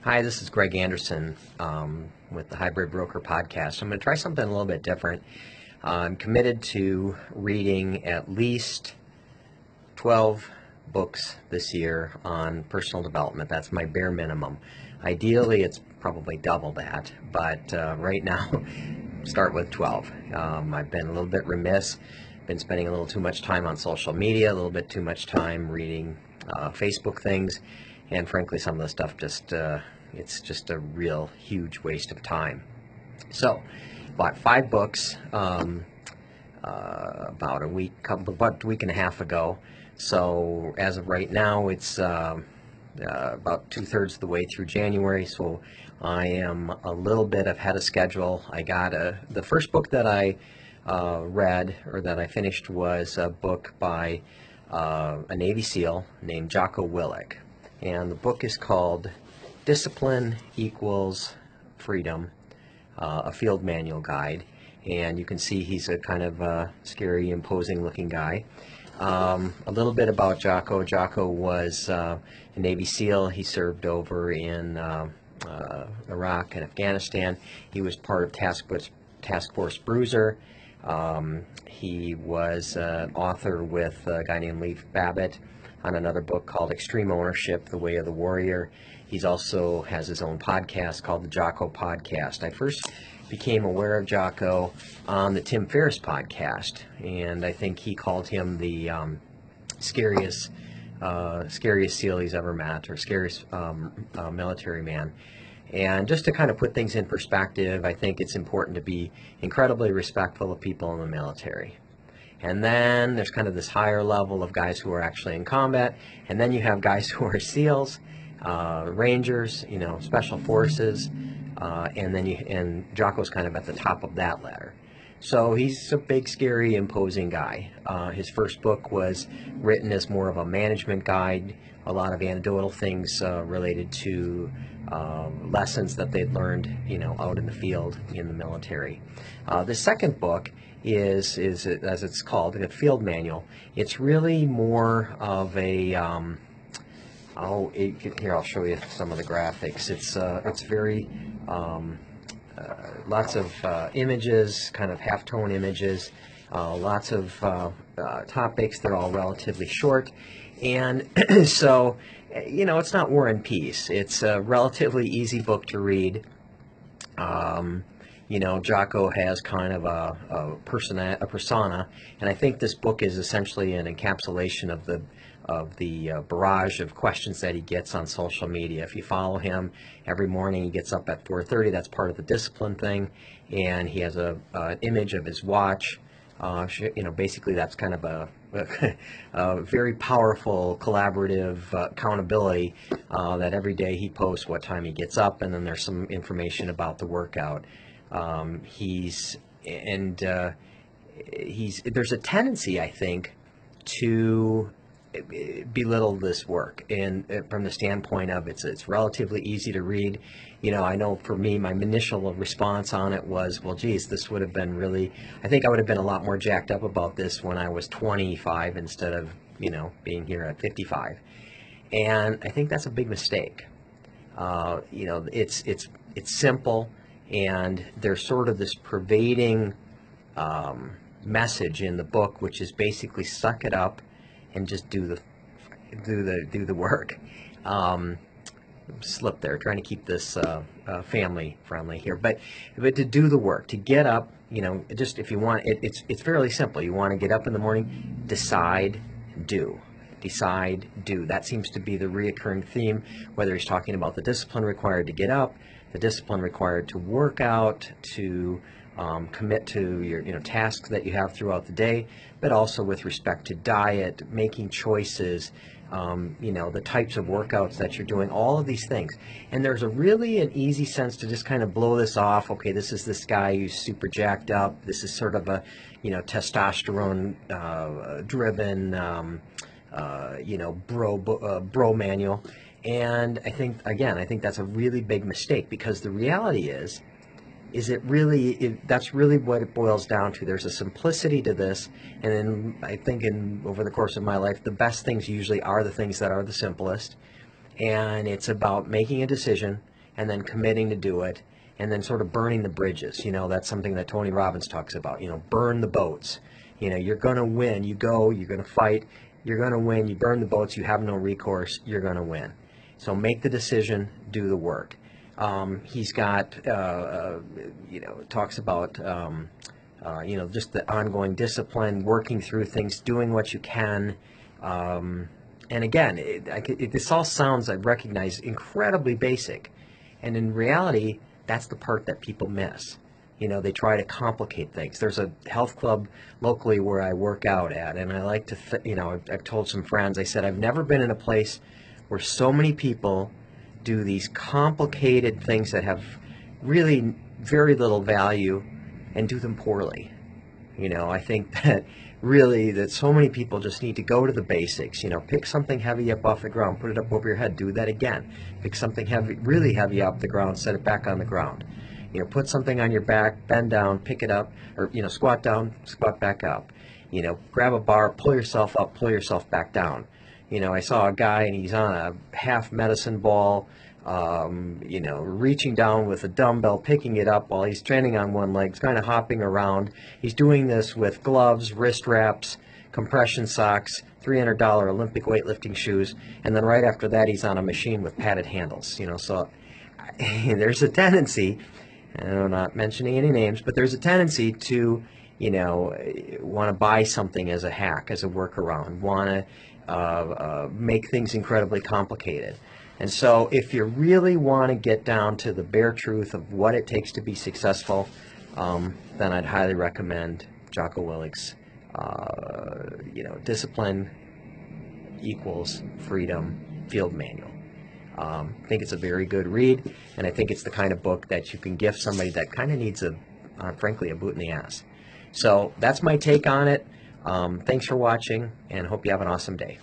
Hi, this is Greg Anderson with the Hybrid Broker Podcast. I'm going to try something a little bit different. I'm committed to reading at least 12 books this year on personal development. That's my bare minimum. Ideally, it's probably double that, but right now, start with 12. I've been a little bit remiss, been spending a little too much time on social media, a little bit too much time reading Facebook things, and frankly, some of the stuff it's just a real huge waste of time. So, bought 5 books about a week and a half ago. So as of right now, it's about 2/3 of the way through January. So I am a little bit ahead of schedule. I got the first book that I read, or that I finished, was a book by a Navy SEAL named Jocko Willink, and the book is called Discipline Equals Freedom, a Field Manual Guide. And you can see he's a kind of scary, imposing looking guy. A little bit about Jocko. Jocko was a Navy SEAL. He served over in Iraq and Afghanistan. He was part of Task Force Bruiser. He was an author with a guy named Leif Babbitt on another book called Extreme Ownership, The Way of the Warrior. He's also has his own podcast called the Jocko Podcast. I first became aware of Jocko on the Tim Ferriss podcast, and I think he called him the scariest SEAL he's ever met, or scariest military man. And just to kind of put things in perspective, I think it's important to be incredibly respectful of people in the military. And then there's kind of this higher level of guys who are actually in combat, and then you have guys who are SEALs, Rangers, Special Forces, and Jocko's kind of at the top of that ladder. So he's a big, scary, imposing guy. His first book was written as more of a management guide, a lot of anecdotal things related to lessons that they'd learned, out in the field in the military. The second book is as it's called, a field manual. It's really more of a here, I'll show you some of the graphics. It's very lots of images, kind of halftone images, lots of topics. They're all relatively short, and so it's not War and Peace. It's a relatively easy book to read. Jocko has kind of a persona, and I think this book is essentially an encapsulation of the barrage of questions that he gets on social media. If you follow him, every morning he gets up at 4:30. That's part of the discipline thing, and he has an image of his watch. Basically that's kind of a very powerful collaborative accountability that every day he posts what time he gets up, and then there's some information about the workout. There's a tendency, I think, to belittle this work, and from the standpoint of it's relatively easy to read. I know for me, my initial response on it was, well, geez, this would have been I think I would have been a lot more jacked up about this when I was 25 instead of being here at 55. And I think that's a big mistake. It's simple, and there's sort of this pervading message in the book, which is basically suck it up and just do the work. Slip there, trying to keep this family friendly here, but to do the work, to get up, just if you want, it's fairly simple. You want to get up in the morning, decide, do. That seems to be the reoccurring theme, whether he's talking about the discipline required to get up, the discipline required to work out, to commit to your tasks that you have throughout the day, but also with respect to diet, making choices, the types of workouts that you're doing, all of these things. And there's an easy sense to just kind of blow this off. Okay, this is this guy who's super jacked up. This is sort of a testosterone driven bro manual. And I think that's a really big mistake, because the reality is that's really what it boils down to. There's a simplicity to this, and then I think over the course of my life, the best things usually are the things that are the simplest, and it's about making a decision and then committing to do it, and then sort of burning the bridges. That's something that Tony Robbins talks about. Burn the boats. You're going to win. You go, you're going to fight, you're going to win. You burn the boats, you have no recourse, you're going to win. So make the decision, do the work. He's got, talks about, just the ongoing discipline, working through things, doing what you can. And again, this all sounds, I recognize, incredibly basic. And in reality, that's the part that people miss. They try to complicate things. There's a health club locally where I work out at, and I like to, I've told some friends, I said, I've never been in a place where so many people do these complicated things that have really very little value and do them poorly. I think that really that so many people just need to go to the basics. Pick something heavy up off the ground, put it up over your head, do that again. Pick something heavy, really heavy off the ground, set it back on the ground. Put something on your back, bend down, pick it up, or, squat down, squat back up. Grab a bar, pull yourself up, pull yourself back down. I saw a guy and he's on a half medicine ball, reaching down with a dumbbell, picking it up while he's standing on one leg, kind of hopping around. He's doing this with gloves, wrist wraps, compression socks, $300 Olympic weightlifting shoes, and then right after that he's on a machine with padded handles. So there's a tendency, and I'm not mentioning any names, but there's a tendency to, want to buy something as a hack, as a workaround, want to make things incredibly complicated. And so if you really want to get down to the bare truth of what it takes to be successful, then I'd highly recommend Jocko Willink's, Discipline Equals Freedom Field Manual. I think it's a very good read, and I think it's the kind of book that you can gift somebody that kind of needs frankly, a boot in the ass. So that's my take on it. Thanks for watching, and hope you have an awesome day.